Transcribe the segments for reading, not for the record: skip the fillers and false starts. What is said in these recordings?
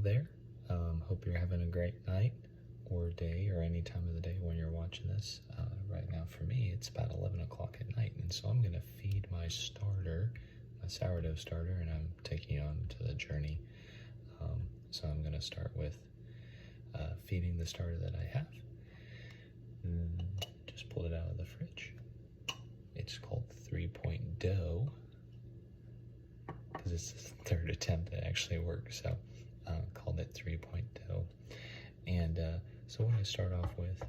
there. Hope you're having a great night or day or any time of the day when you're watching this. Right now for me, it's about 11 o'clock at night, and so I'm going to feed my starter, my sourdough starter, and I'm taking you on to the journey. So I'm going to start with feeding the starter that I have. Just pulled it out of the fridge. It's called 3-point dough because it's the third attempt that actually worked, so called it 3-point dough. And so what I start off with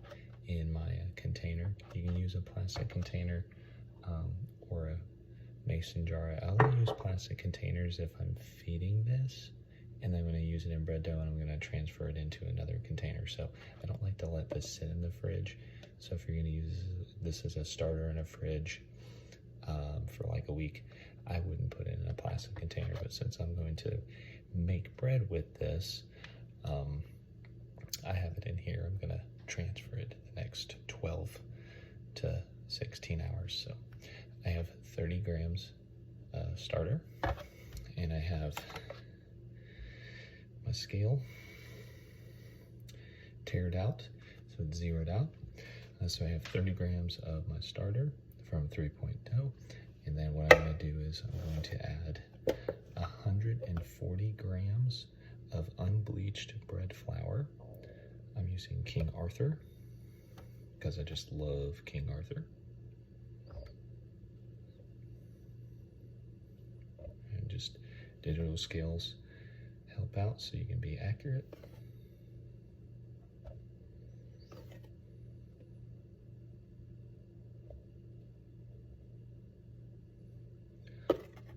in my container, you can use a plastic container or a mason jar. I only use plastic containers if I'm feeding this, and then I'm going to use it in bread dough and I'm going to transfer it into another container. So I don't like to let this sit in the fridge. So if you're going to use this as a starter in a fridge for like a week, I wouldn't put it in a plastic container. But since I'm going to make bread with this, I have it in here. I'm going to transfer it the next 12 to 16 hours. So I have 30 grams starter, and I have my scale tared out, so it's zeroed out. So I have 30 grams of my starter from 3-point dough, and then what I'm going to do is I'm going to add 140 grams of unbleached bread flour. I'm using King Arthur because I just love King Arthur. And just digital scales help out so you can be accurate.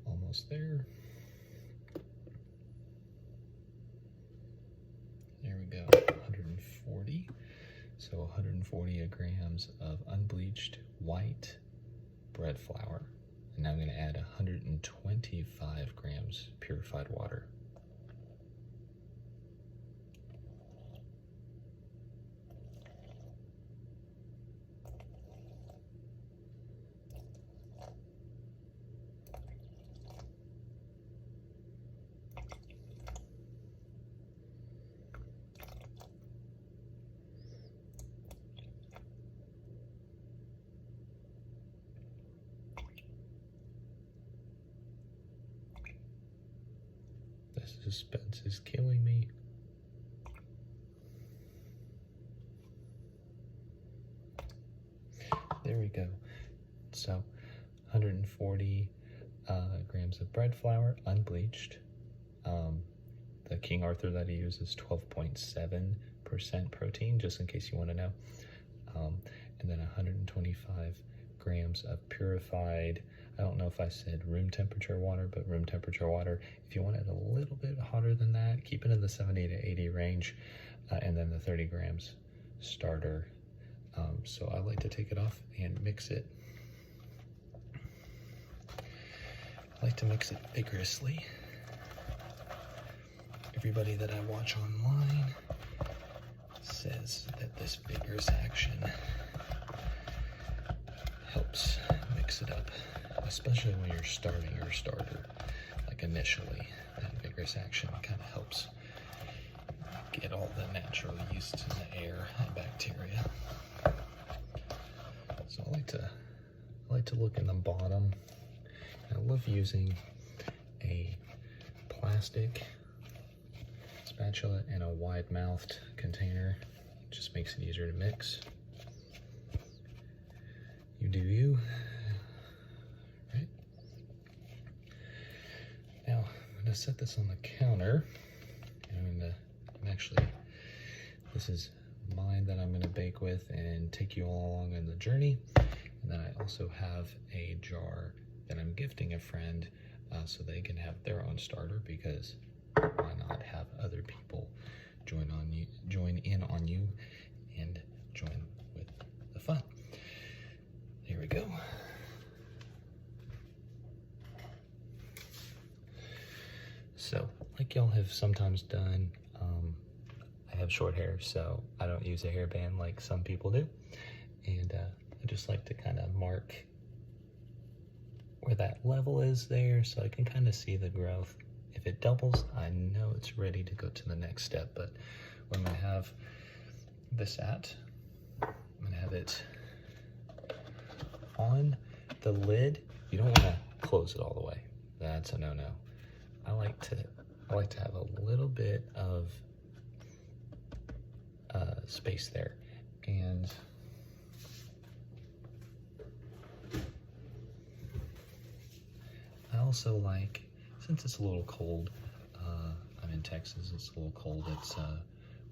Almost there. There we go, 140. So 140 grams of unbleached white bread flour. And now I'm going to add 125 grams purified water. The suspense is killing me. There we go. So 140 grams of bread flour, unbleached. The King Arthur that I use is 12.7% protein, just in case you want to know. And then 125 grams of purified, I don't know if I said room temperature water, but room temperature water. If you want it a little bit hotter than that, keep it in the 70 to 80 range, and then the 30 grams starter. So I like to take it off and mix it. I like to mix it vigorously. Everybody that I watch online says that this vigorous action helps mix it up, especially when you're starting your starter. Like initially, that vigorous action kind of helps get all the natural yeast in the air and bacteria. So I like to look in the bottom. I love using a plastic spatula and a wide-mouthed container. It just makes it easier to mix. You do you. Right? Now I'm gonna set this on the counter. This is mine that I'm gonna bake with and take you all along on the journey. And then I also have a jar that I'm gifting a friend so they can have their own starter, because why not have other people join in on you and join with the fun. Here we go. So like y'all have sometimes done, I have short hair, so I don't use a hairband like some people do, and I just like to kind of mark where that level is there so I can kind of see the growth. If if it doubles, I know it's ready to go to the next step. But what I'm gonna have this at, I'm gonna have it on the lid. You don't wanna close it all the way. That's a no-no. I like to have a little bit of space there. And I also like, since it's a little cold, I'm in Texas, it's a little cold, it's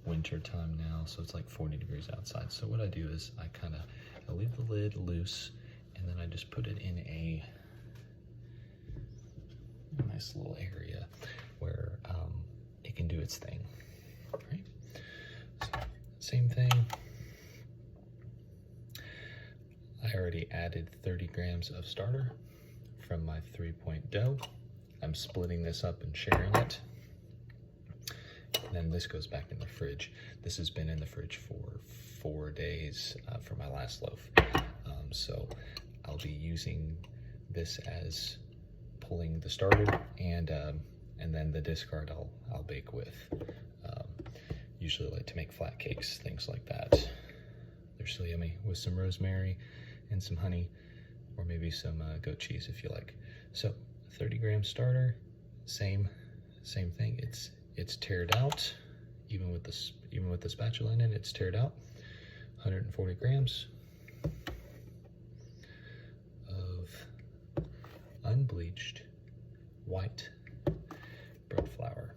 winter time now, so it's like 40 degrees outside. So what I do is I leave the lid loose, and then I just put it in a nice little area where it can do its thing, right? So, same thing. I already added 30 grams of starter from my 3-point dough. I'm splitting this up and sharing it. And then this goes back in the fridge. This has been in the fridge for 4 days for my last loaf. So I'll be using this as pulling the starter, and then the discard I'll bake with. Usually like to make flat cakes, things like that. They're so yummy with some rosemary and some honey, or maybe some goat cheese if you like. So 30 gram starter, same thing. It's tared out, even with the spatula in it. It's tared out. 140 grams of unbleached white bread flour.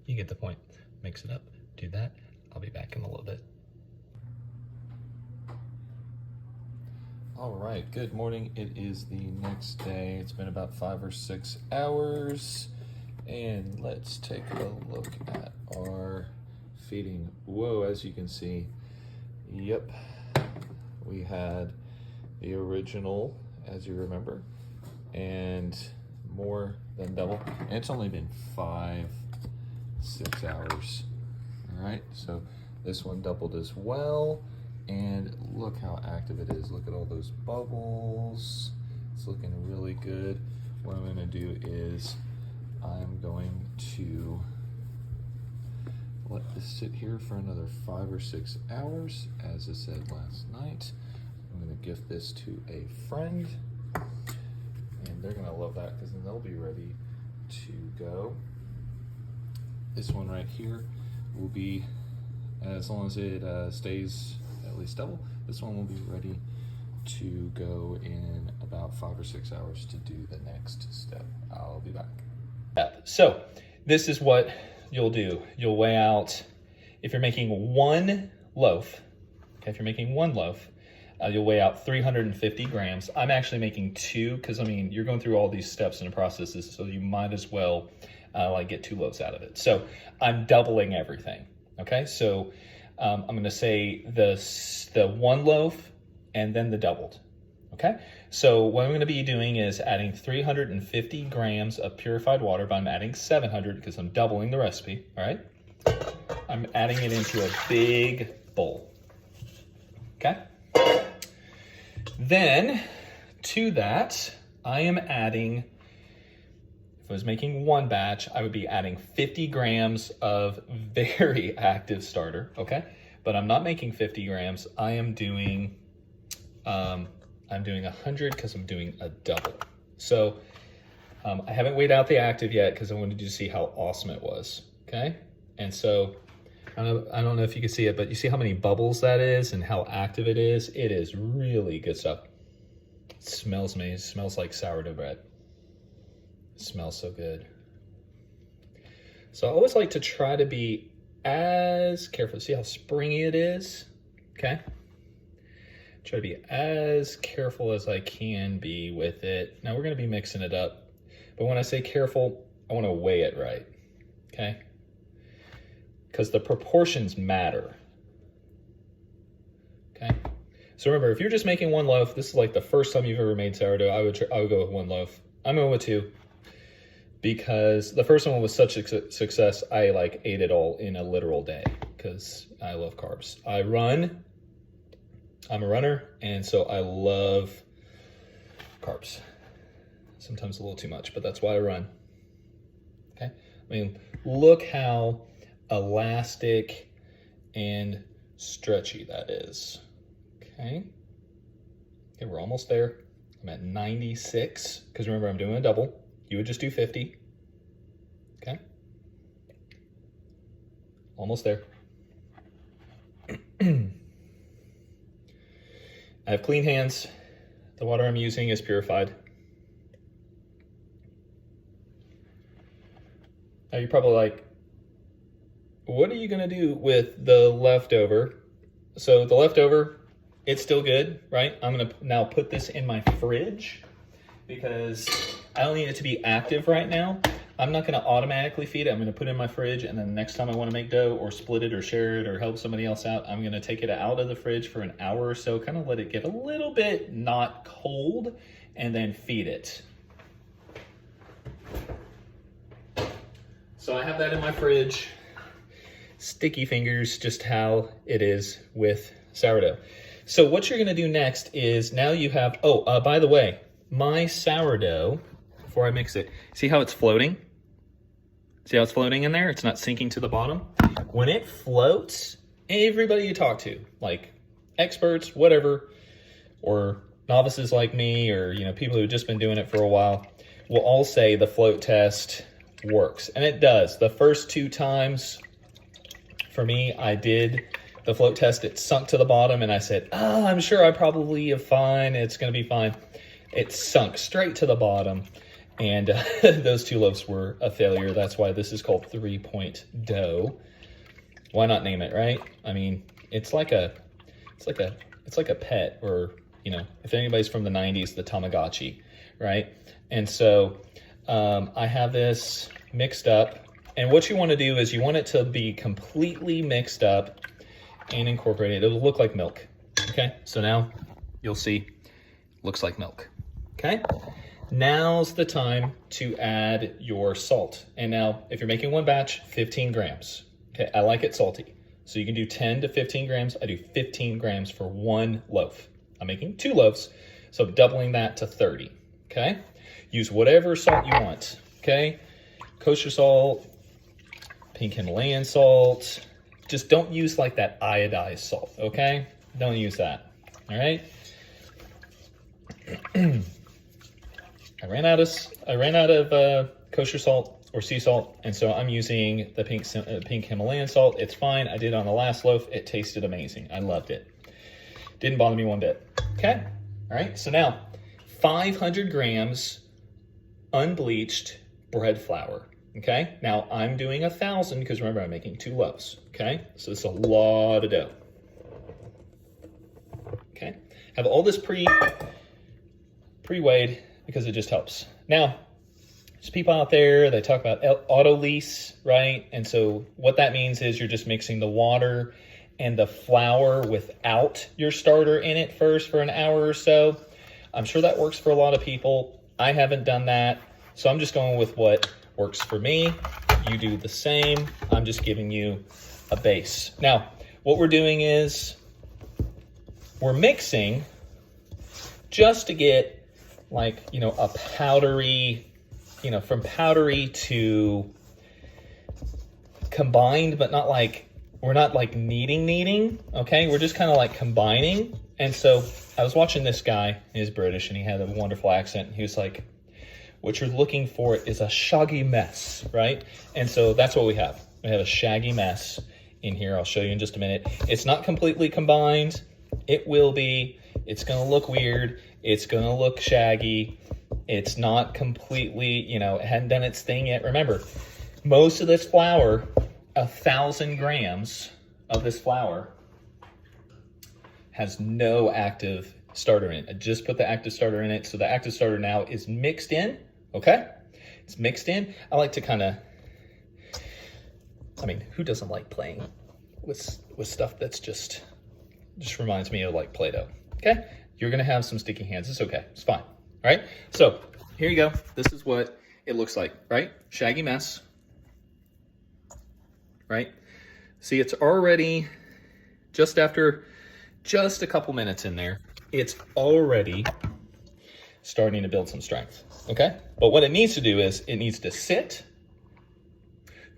You get the point. Mix it up, do that. I'll be back in a little bit. All right, good morning. It is the next day. It's been about 5 or 6 hours. And let's take a look at our feeding. Whoa, as you can see, yep, we had the original, as you remember, and more than double. And it's only been 5, 6 hours. All right, so this one doubled as well. And look how active it is. Look at all those bubbles. It's looking really good. What I'm gonna do is I'm going to let this sit here for another 5 or 6 hours. As I said last night, I'm gonna gift this to a friend, and they're gonna love that because then they'll be ready to go. This one right here will be, as long as it stays at least double, this one will be ready to go in about 5 or 6 hours to do the next step. I'll be back. So this is what you'll do. You'll weigh out, if you're making one loaf, okay, if you're making one loaf, you'll weigh out 350 grams. I'm actually making 2 because, I mean, you're going through all these steps and processes, so you might as well like get 2 loaves out of it. So I'm doubling everything, okay? So I'm gonna say the 1 loaf and then the doubled, okay? So what I'm gonna be doing is adding 350 grams of purified water, but I'm adding 700 because I'm doubling the recipe, all right? I'm adding it into a big bowl, okay? Then to that, I am adding, if I was making 1 batch, I would be adding 50 grams of very active starter, okay? But I'm not making 50 grams. I am doing, I'm doing 100 because I'm doing a double. So I haven't weighed out the active yet because I wanted you to see how awesome it was, okay? And so, I don't know if you can see it, but you see how many bubbles that is and how active it is? It is really good stuff. It smells amazing. It smells like sourdough bread. It smells so good. So I always like to try to be as careful. See how springy it is? Okay. Try to be as careful as I can be with it. Now we're going to be mixing it up. But when I say careful, I want to weigh it right. Okay. Because the proportions matter. Okay. So remember, if you're just making 1 loaf, this is like the first time you've ever made sourdough, I would go with 1 loaf. I'm going with 2. because the first one was such a success, I like ate it all in a literal day because I love carbs. I'm a runner, and so I love carbs. Sometimes a little too much, but that's why I run. Okay, I mean, look how elastic and stretchy that is. Okay, we're almost there. I'm at 96, because remember, I'm doing a double. You would just do 50. Okay, almost there. I have clean hands. The water I'm using is purified. Now you're probably like, what are you gonna do with the leftover? So the leftover, it's still good, right? I'm gonna now put this in my fridge because I don't need it to be active right now. I'm not gonna automatically feed it. I'm gonna put it in my fridge, and then the next time I wanna make dough or split it or share it or help somebody else out, I'm gonna take it out of the fridge for an hour or so, kind of let it get a little bit not cold, and then feed it. So I have that in my fridge. Sticky fingers, just how it is with sourdough. So what you're gonna do next is, now you have, by the way, my sourdough, before I mix it, see how it's floating? See how it's floating in there? It's not sinking to the bottom. When it floats, everybody you talk to, like experts, whatever, or novices like me, or people who've just been doing it for a while, will all say the float test works. And it does. The first 2 times for me, I did the float test. It sunk to the bottom, and I said, I'm sure I probably am fine. It's going to be fine. It sunk straight to the bottom. And those 2 loaves were a failure. That's why this is called 3-point dough. Why not name it, right? I mean, it's like a pet, or if anybody's from the 90s, the Tamagotchi, right? And so I have this mixed up, and what you want to do is you want it to be completely mixed up and incorporated. It'll look like milk. Okay, so now you'll see, looks like milk. Okay. Now's the time to add your salt. And now, if you're making one batch, 15 grams. Okay, I like it salty. So you can do 10 to 15 grams. I do 15 grams for 1 loaf. I'm making 2 loaves, so doubling that to 30, okay? Use whatever salt you want, okay? Kosher salt, pink Himalayan salt. Just don't use like that iodized salt, okay? Don't use that, all right? I ran out of kosher salt or sea salt, and so I'm using the pink Himalayan salt. It's fine. I did it on the last loaf. It tasted amazing. I loved it. Didn't bother me one bit. Okay. All right. So now 500 grams unbleached bread flour. Okay. Now I'm doing 1,000 because remember, I'm making 2 loaves. Okay. So it's a lot of dough. Okay. Have all this pre-weighed because it just helps. Now, there's people out there, they talk about auto lease, right? And so what that means is you're just mixing the water and the flour without your starter in it first for an hour or so. I'm sure that works for a lot of people. I haven't done that, so I'm just going with what works for me. You do the same. I'm just giving you a base. Now, what we're doing is we're mixing just to get like, a powdery, from powdery to combined, but not like, we're not like kneading, okay? We're just kind of like combining. And so I was watching this guy, he's British, and he had a wonderful accent. He was like, what you're looking for is a shaggy mess, right? And so that's what we have. We have a shaggy mess in here. I'll show you in just a minute. It's not completely combined. It will be. It's going to look weird. It's going to look shaggy. It's not completely, it hadn't done its thing yet. Remember, most of this flour, 1,000 grams of this flour has no active starter in it. I just put the active starter in it. So the active starter now is mixed in, okay? It's mixed in. I like to who doesn't like playing with stuff that's just reminds me of like Play-Doh, okay? You're gonna have some sticky hands. It's okay. It's fine. All right. So here you go. This is what it looks like, right? Shaggy mess, right? See, it's already just after just a couple minutes in there, it's already starting to build some strength, okay? But what it needs to do is it needs to sit.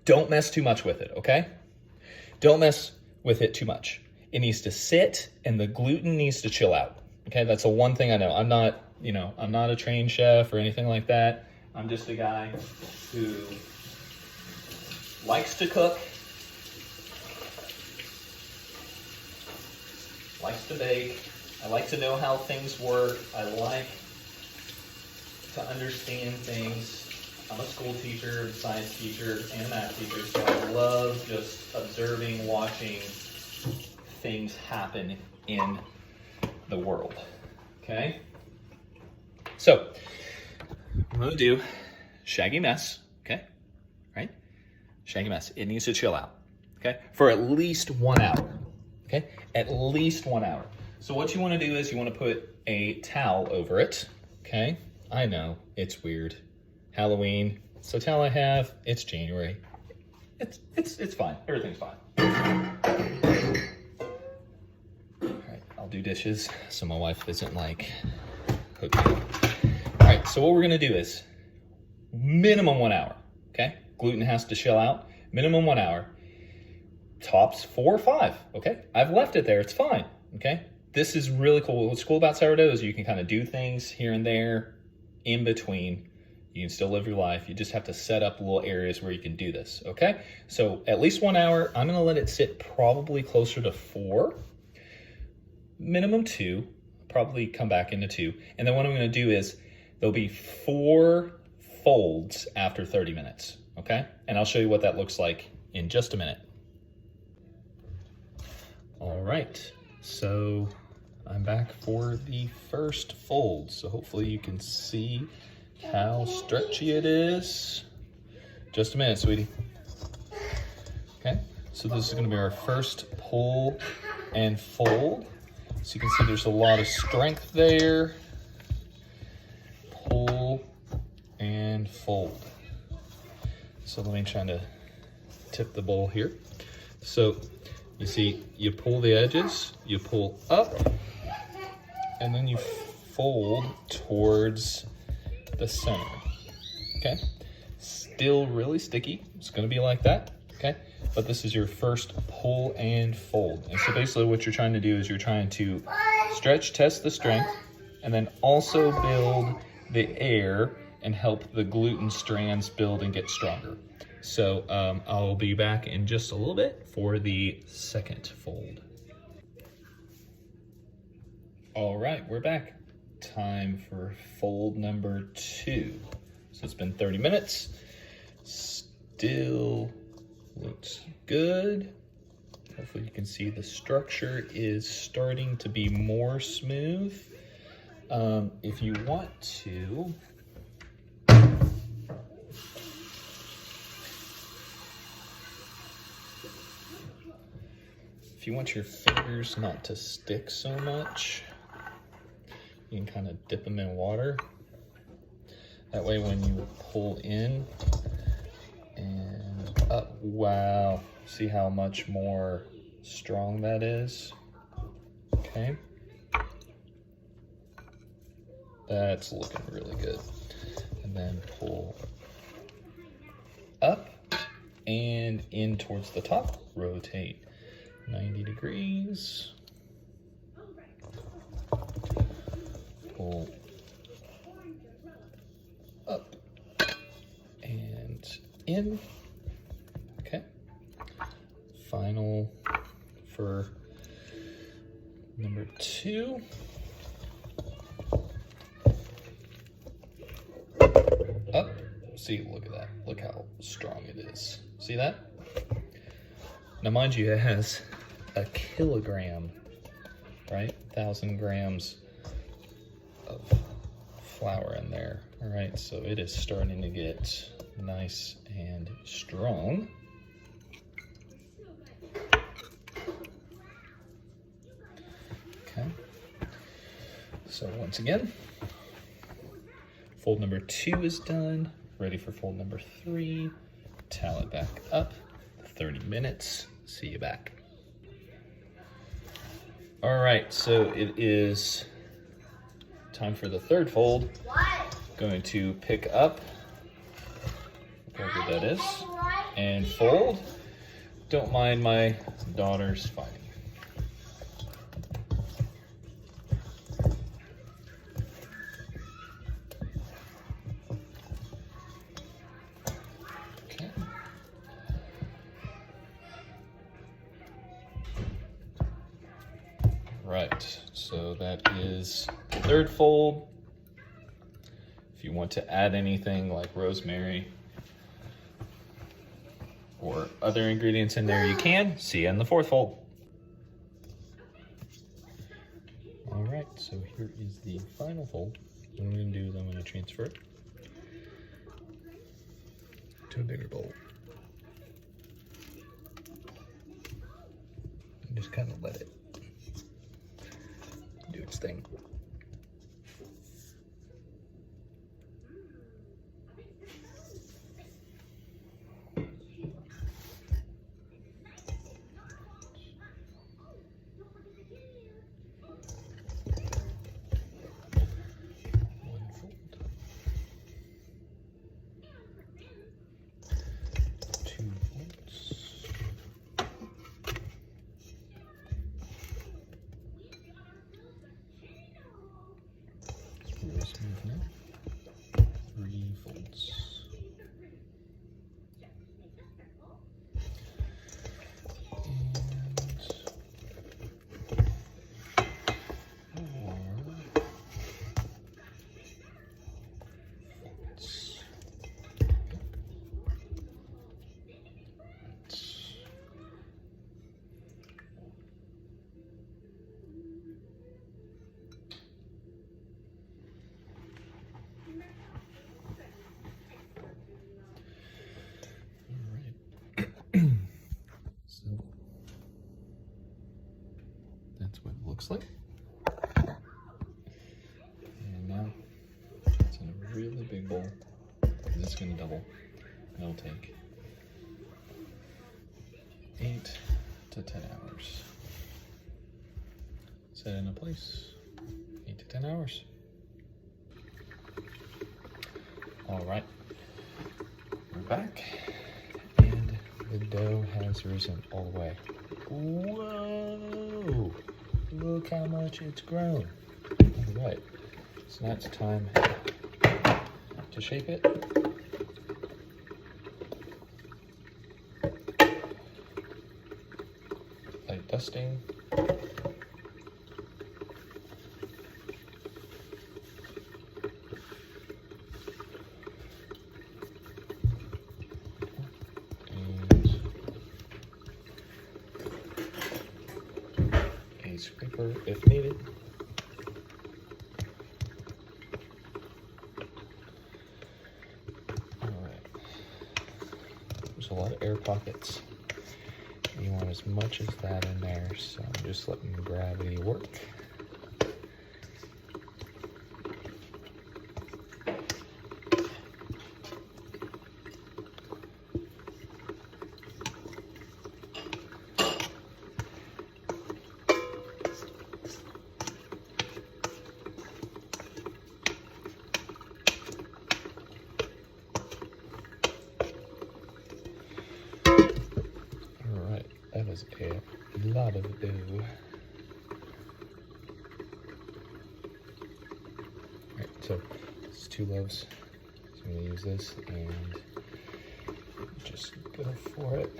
Don't mess too much with it, okay? Don't mess with it too much. It needs to sit and the gluten needs to chill out, okay? That's the one thing I know. I'm not, you know, I'm not a trained chef or anything like that. I'm just a guy who likes to cook, likes to bake. I like to know how things work. I like to understand things. I'm a school teacher, science teacher, and a math teacher, so I love just observing, watching things happen in the world, okay? So, I'm gonna do shaggy mess, okay? Right? Shaggy mess, it needs to chill out, okay? For at least 1 hour, okay? At least 1 hour. So what you wanna do is you wanna put a towel over it, okay? I know, it's weird. Halloween, it's the towel I have, it's January. It's fine, everything's fine. All right, I'll do dishes so my wife isn't like cooking. All right, so what we're gonna do is minimum 1 hour, okay? Gluten has to chill out, minimum 1 hour. Tops 4 or 5, okay? I've left it there, it's fine, okay? This is really cool. What's cool about sourdough is you can kind of do things here and there in between. You can still live your life. You just have to set up little areas where you can do this, okay? So at least 1 hour. I'm gonna let it sit probably closer to 4, minimum 2, probably come back into 2. And then what I'm gonna do is there'll be 4 folds after 30 minutes, okay? And I'll show you what that looks like in just a minute. All right, so I'm back for the first fold. So hopefully you can see how stretchy it is. Just a minute, sweetie. Okay, so this is gonna be our first pull and fold. So you can see there's a lot of strength there. Pull and fold. So let me try to tip the bowl here. So you see, you pull the edges, you pull up, and then you fold towards the center, okay? Still really sticky, it's gonna be like that, okay? But this is your first pull and fold. And so basically what you're trying to do is you're trying to stretch, test the strength, and then also build the air and help the gluten strands build and get stronger. So I'll be back in just a little bit for the second fold. All right, we're back. Time for fold number 2. So it's been 30 minutes. Still looks good. Hopefully you can see the structure is starting to be more smooth. If you want to, if you want your fingers not to stick so much, you can kind of dip them in water. That way when you pull in and up, wow, see how much more strong that is? Okay. That's looking really good. And then pull up and in towards the top, rotate 90 degrees. Pull up and in. Okay. Final for number 2. Up. See, look at that. Look how strong it is. See that? Now, mind you, it has a kilogram, right? 1,000 grams of flour in there. All right, so it is starting to get nice and strong. Okay, so once again, fold number 2 is done. ready for fold number 3. Towel it back up, 30 minutes. See you back. All right, so it is time for the 3rd fold. Going to pick up, whatever that is, and fold. Don't mind my daughters fighting. Okay. Right, so that is the 3rd fold. If you want to add anything like rosemary or other ingredients in there, you can. See you in the 4th fold. All right, so here is the final fold. What I'm gonna do is I'm gonna transfer it to a bigger bowl. And just kind of let it do its thing. Smooth now. 3 folds. So that's what it looks like. And now it's in a really big bowl. This is going to double. It'll take 8 to 10 hours. Set in a place, 8 to 10 hours. All right, we're back. The dough has risen all the way. Whoa! Look how much it's grown. All right, so now it's time to shape it. Light dusting. Scraper if needed. All right. There's a lot of air pockets. You want as much as that in there, so I'm just letting gravity work. That was a lot of dough. Alright, so it's 2 loaves. So I'm going to use this and just go for it.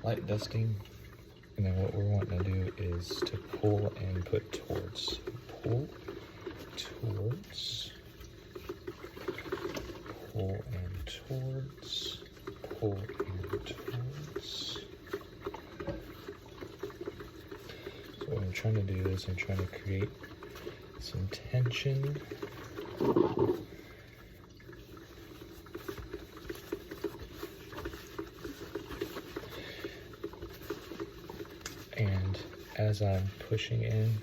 Light dusting And then what we're wanting to do is to pull and put towards. Pull, towards, pull and towards, pull and towards. So what I'm trying to do is I'm trying to create some tension. And as I'm pushing in,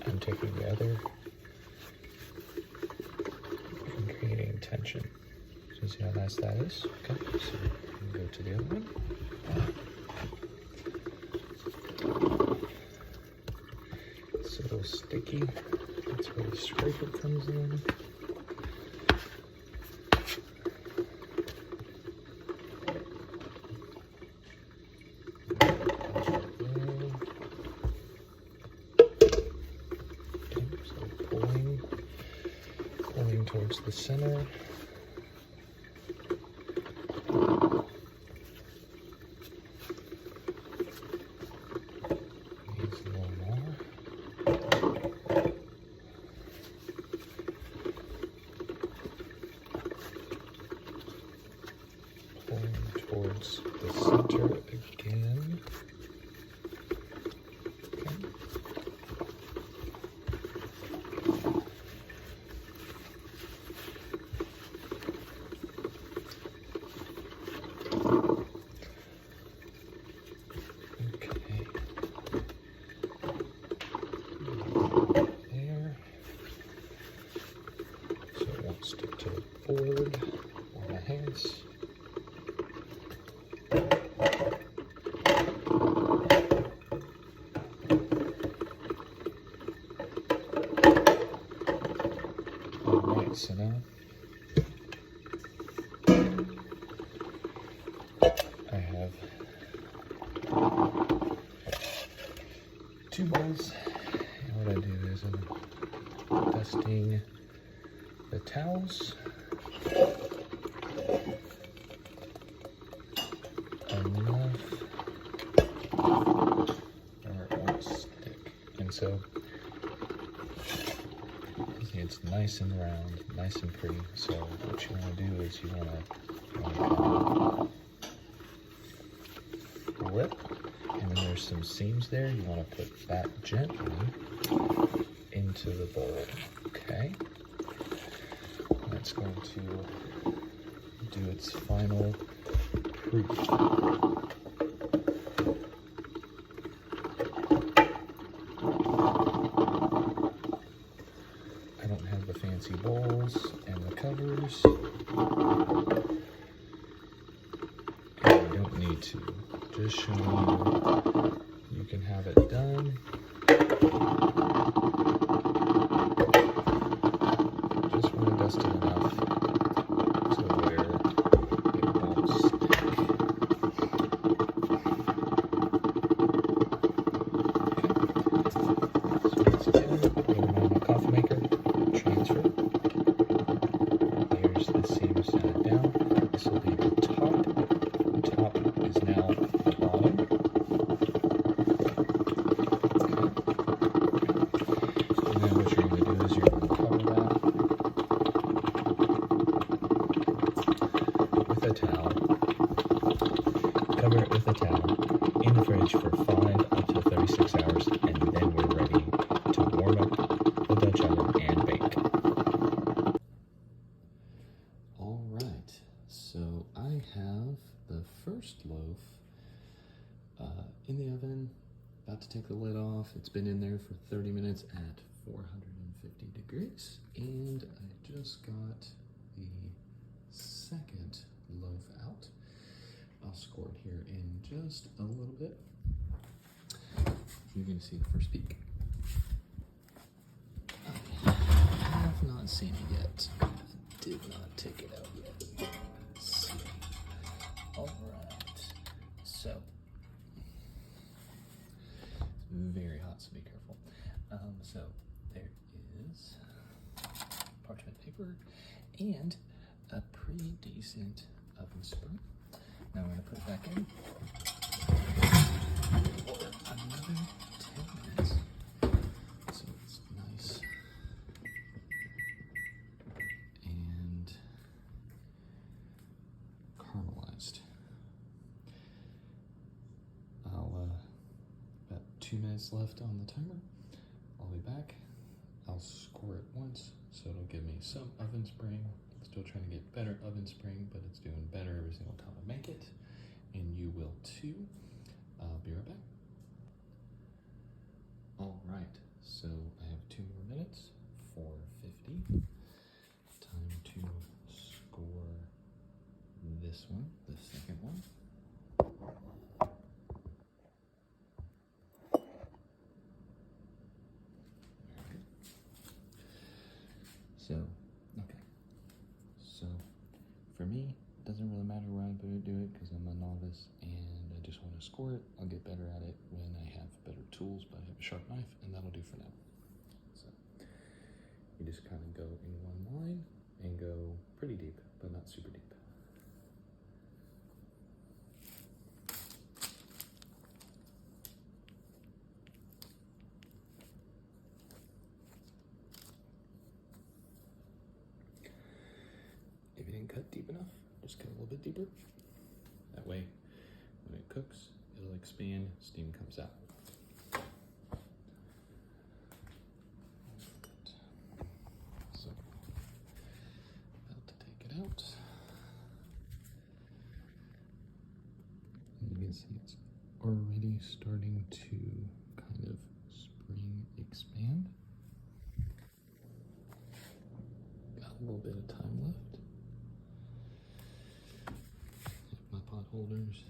I'm taking the other and creating tension. So see how nice that is? Okay, so we can go to the other one. It's a little sticky. That's where the scraper comes in. Towards the center. Needs a little more. Pulling towards the center again. Stick to the board or my hands. Alright, so now I have 2 bowls, and what I do is I'm dusting the towels enough or it won't stick. And so see, it's nice and round, nice and pretty. So what you want to do is you want to flip, and then there's some seams there. You want to put that gently into the bowl. Okay. It's going to do its final proof. I don't have the fancy bowls and the covers, and I don't need to. Just showing you can have it done. Just want to dust it enough to where it won't stick. Okay. So once again, put them on my coffee maker, transfer. Here's the seam side down. This will be the top. The top is now the bottom. Okay. And then what you're going to do is you're going to cover that with a towel. Cover it with a towel in the fridge for 5 up to 36 hours, and then we're ready to warm up the Dutch oven and bake. All right, so I have the first loaf in the oven, about to take the lid off. It's been in there for 30 minutes at 450 degrees, and I just got the second loaf out. I'll score it here in just a little bit. You're going to see the first peek. I have not seen it yet. I did not take it out yet. Let's see. All right. So, it's very hot, so be careful. So there is parchment paper and a pretty decent oven spring. Now I'm going to put it back in. another 10 minutes. So it's nice and caramelized. About 2 minutes left on the timer. I'll be back. I'll score it once, so it'll give me some oven spring. Still trying to get better oven spring, but it's doing better every single time I make it, and you will too. I'll be right back. All right, so I have 2 more minutes, 4:50. Time to score this one, the second one. So, okay. So, for me, it doesn't really matter where I do it because I'm a novice and I just want to score it. I'll get better at it when I have better tools, but I have a sharp knife and that'll do for now. So, you just kind of go in one line and go pretty deep, but not super deep. If you didn't cut deep enough, just cut a little bit deeper. That way, when it cooks, it'll expand, steam comes out. So, about to take it out. And you can see it's already starting to kind of spring expand. Got a little bit of time left. My pot holders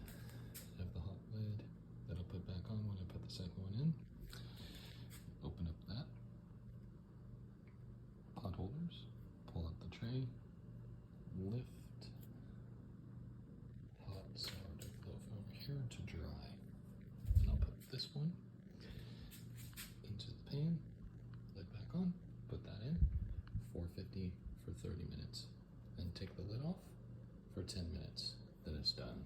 have the hot lid that I'll put back on when I put the second one in. Open up that. Pot holders, pull out the tray, lift hot sourdough loaf over here to dry. And I'll put this one into the pan, lid back on, put that in, 450 for 30 minutes. Then take the lid off for 10 minutes. Then it's done.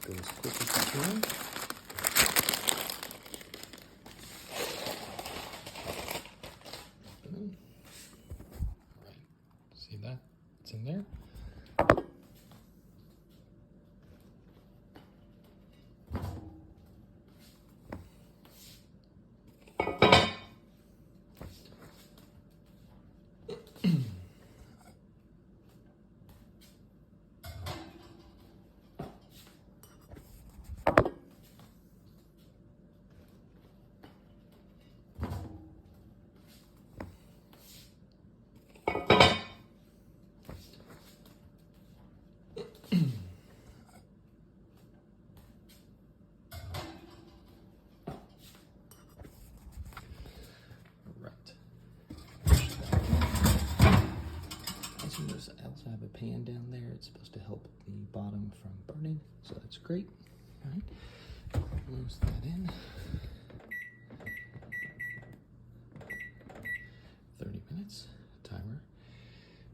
Go as quick as you can. Open. All right, see that? It's in there. I also have a pan down there. It's supposed to help the bottom from burning, so that's great. All right, close that in. 30 minutes, timer.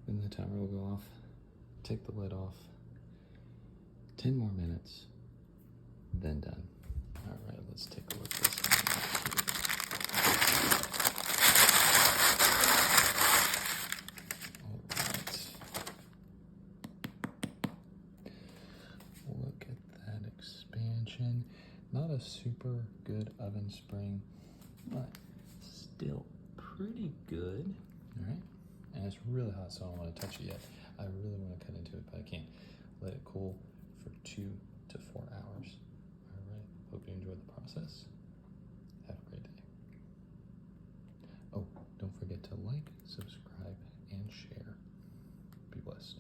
Then the timer will go off. Take the lid off. 10 more minutes, then done. All right, let's take a look at this one. a super good oven spring, but still pretty good. All right, and it's really hot, so I don't want to touch it yet. I really want to cut into it, but I can't. Let it cool for 2 to 4 hours. All right, hope you enjoyed the process. Have a great day. Oh, don't forget to like, subscribe, and share. Be blessed.